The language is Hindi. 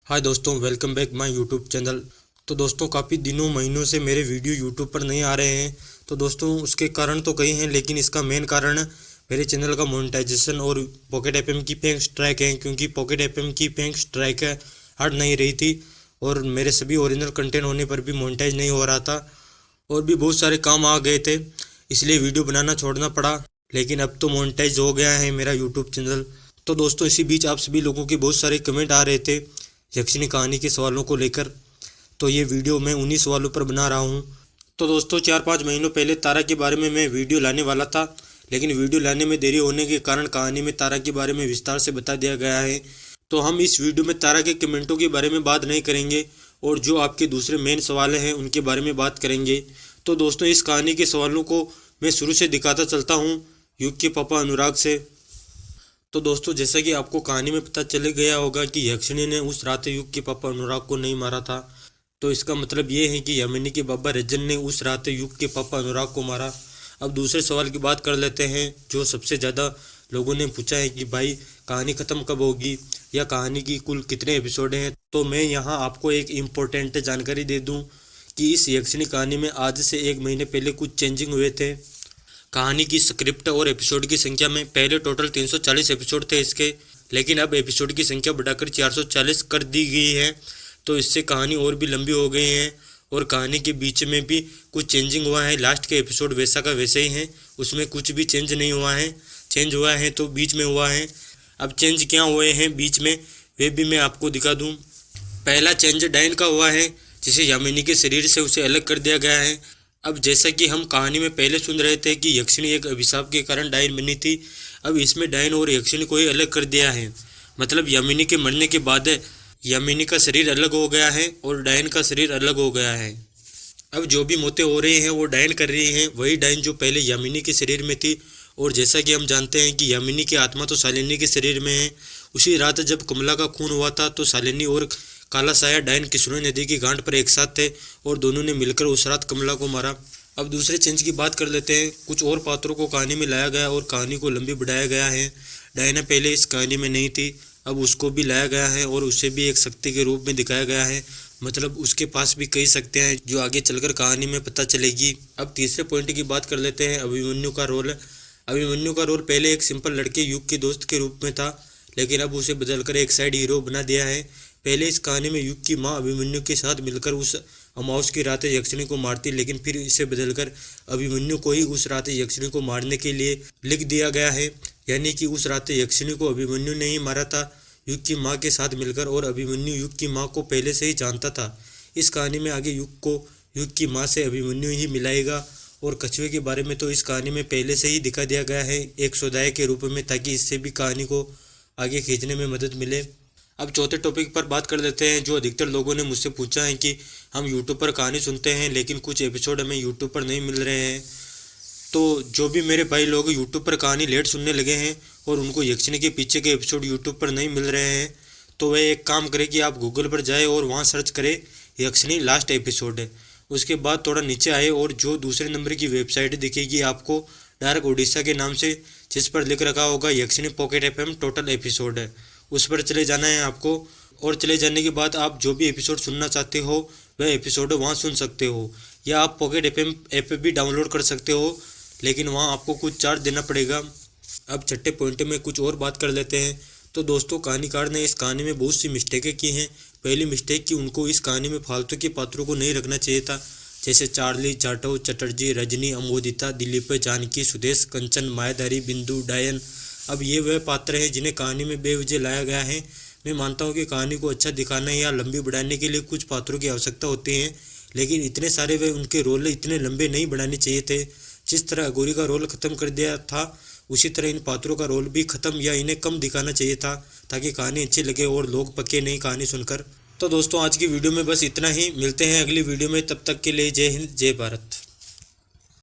हाय दोस्तों, welcome back my YouTube channel. तो दोस्तों, काफ़ी दिनों महीनों से मेरे वीडियो यूट्यूब पर नहीं आ रहे हैं। तो दोस्तों, उसके कारण तो कई हैं, लेकिन इसका मेन कारण मेरे चैनल का मोनेटाइजेशन और पॉकेट एफएम की बैंक स्ट्राइक है। क्योंकि पॉकेट एफएम की बैंक स्ट्राइक हट नहीं रही थी और मेरे सभी ओरिजिनल कंटेंट होने पर भी मोनेटाइज नहीं हो रहा था और भी बहुत सारे काम आ गए थे, इसलिए वीडियो बनाना छोड़ना पड़ा। लेकिन अब तो मोनेटाइज हो गया है मेरा यूट्यूब चैनल। तो दोस्तों, इसी बीच आप सभी लोगों के बहुत सारे कमेंट आ रहे थे यक्षिणी कहानी के सवालों को लेकर, तो ये वीडियो मैं उन्हीं सवालों पर बना रहा हूँ। तो दोस्तों, 4-5 महीनों पहले तारा के बारे में मैं वीडियो लाने वाला था, लेकिन वीडियो लाने में देरी होने के कारण कहानी में तारा के बारे में विस्तार से बता दिया गया है। तो हम इस वीडियो में तारा के कमेंटों के बारे में बात नहीं करेंगे और जो आपके दूसरे मेन सवाल हैं उनके बारे में बात करेंगे। तो दोस्तों, इस कहानी के सवालों को मैं शुरू से दिखाता चलता हूँ युग के पापा अनुराग से। तो दोस्तों, जैसा कि आपको कहानी में पता चल गया होगा कि यक्षिणी ने उस रात युग के पापा अनुराग को नहीं मारा था। तो इसका मतलब ये है कि यामिनी के बाबा रजन ने उस रात युग के पापा अनुराग को मारा। अब दूसरे सवाल की बात कर लेते हैं, जो सबसे ज़्यादा लोगों ने पूछा है कि भाई कहानी ख़त्म कब होगी या कहानी की कुल कितने एपिसोड हैं। तो मैं यहाँ आपको एक इम्पोर्टेंट जानकारी दे दूँ कि इस यक्षिणी कहानी में आज से 1 महीने पहले कुछ चेंजिंग हुए थे कहानी की स्क्रिप्ट और एपिसोड की संख्या में। पहले टोटल 340 एपिसोड थे इसके, लेकिन अब एपिसोड की संख्या बढ़ाकर 440 कर दी गई है। तो इससे कहानी और भी लंबी हो गई है और कहानी के बीच में भी कुछ चेंजिंग हुआ है। लास्ट के एपिसोड वैसा का वैसे ही हैं, उसमें कुछ भी चेंज नहीं हुआ है। चेंज हुआ है तो बीच में हुआ है। अब चेंज क्या हुए हैं बीच में वे भी मैं आपको दिखा दूँ। पहला चेंज डायन का हुआ है, जिसे यामिनी के शरीर से उसे अलग कर दिया गया है। अब जैसा कि हम कहानी में पहले सुन रहे थे कि यक्षिणी एक अभिशाप के कारण डायन बनी थी, अब इसमें डायन और यक्षिणी को ही अलग कर दिया है। मतलब यामिनी के मरने के बाद यामिनी का शरीर अलग हो गया है और डायन का शरीर अलग हो गया है। अब जो भी मौतें हो रही हैं वो डायन कर रही हैं, वही डायन जो पहले यामिनी के शरीर में थी। और जैसा कि हम जानते हैं कि यामिनी की आत्मा तो शालिनी के शरीर में है। उसी रात जब कमला का खून हुआ था तो शालिनी और काला साया डायन किशोरी नदी की गांठ पर एक साथ थे और दोनों ने मिलकर उस रात कमला को मारा। अब दूसरे चेंज की बात कर लेते हैं। कुछ और पात्रों को कहानी में लाया गया और कहानी को लंबी बढ़ाया गया है। डायना पहले इस कहानी में नहीं थी, अब उसको भी लाया गया है और उसे भी एक शक्ति के रूप में दिखाया गया है। मतलब उसके पास भी कई शक्तियाँ हैं जो आगे चलकर कहानी में पता चलेगी। अब तीसरे पॉइंट की बात कर लेते हैं, अभिमन्यु का रोल। अभिमन्यु का रोल पहले एक सिंपल लड़के युग के दोस्त के रूप में था, लेकिन अब उसे बदलकर एक साइड हीरो बना दिया है। पहले इस कहानी में युग की माँ अभिमन्यु के साथ मिलकर उस अमावस की रात यक्षिणी को मारती, लेकिन फिर इसे बदलकर अभिमन्यु को ही उस रात यक्षिणी को मारने के लिए लिख दिया गया है। यानी कि उस रात यक्षिणी को अभिमन्यु ने ही मारा था युग की माँ के साथ मिलकर, और अभिमन्यु युग की माँ को पहले से ही जानता था। इस कहानी में आगे युग को युग की माँ से अभिमन्यु ही मिलाएगा। और कछुए के बारे में तो इस कहानी में पहले से ही दिखा दिया गया है एक सौदाई के रूप में, ताकि इससे भी कहानी को आगे खींचने में मदद मिले। अब चौथे टॉपिक पर बात कर लेते हैं, जो अधिकतर लोगों ने मुझसे पूछा है कि हम यूट्यूब पर कहानी सुनते हैं लेकिन कुछ एपिसोड हमें यूट्यूब पर नहीं मिल रहे हैं। तो जो भी मेरे भाई लोग यूट्यूब पर कहानी लेट सुनने लगे हैं और उनको यक्षिणी के पीछे के एपिसोड यूट्यूब पर नहीं मिल रहे हैं, तो वह एक काम करें कि आप गूगल पर जाए और वहाँ सर्च करें यक्षिणी लास्ट एपिसोड है। उसके बाद थोड़ा नीचे आए और जो दूसरे नंबर की वेबसाइट दिखेगी आपको डार्क ओडिशा के नाम से, जिस पर लिख रखा होगा यक्षिणी पॉकेट एफएम टोटल एपिसोड है, उस पर चले जाना है आपको। और चले जाने के बाद आप जो भी एपिसोड सुनना चाहते हो वह एपिसोड वहाँ सुन सकते हो, या आप पॉकेट एफएम ऐप भी डाउनलोड कर सकते हो, लेकिन वहाँ आपको कुछ चार्ज देना पड़ेगा। अब छठे पॉइंट में कुछ और बात कर लेते हैं। तो दोस्तों, कहानीकार ने इस कहानी में बहुत सी मिस्टेकें की हैं। पहली मिस्टेक कि उनको इस कहानी में फालतू के पात्रों को नहीं रखना चाहिए था, जैसे चार्ली, जाटव, चटर्जी, रजनी, अमोदिता, दिलीप, जानकी, सुदेश, कंचन, मायाधारी, बिंदु, डायन। अब ये वह पात्र हैं जिन्हें कहानी में बेवजह लाया गया है। मैं मानता हूँ कि कहानी को अच्छा दिखाने या लंबी बढ़ाने के लिए कुछ पात्रों की आवश्यकता होती है, लेकिन इतने सारे वे उनके रोल इतने लंबे नहीं बढ़ाने चाहिए थे। जिस तरह अघोरी का रोल ख़त्म कर दिया था, उसी तरह इन पात्रों का रोल भी ख़त्म या इन्हें कम दिखाना चाहिए था, ताकि कहानी अच्छी लगे और लोग पके नहीं कहानी सुनकर। तो दोस्तों, आज की वीडियो में बस इतना ही। मिलते हैं अगली वीडियो में, तब तक के लिए जय हिंद, जय भारत।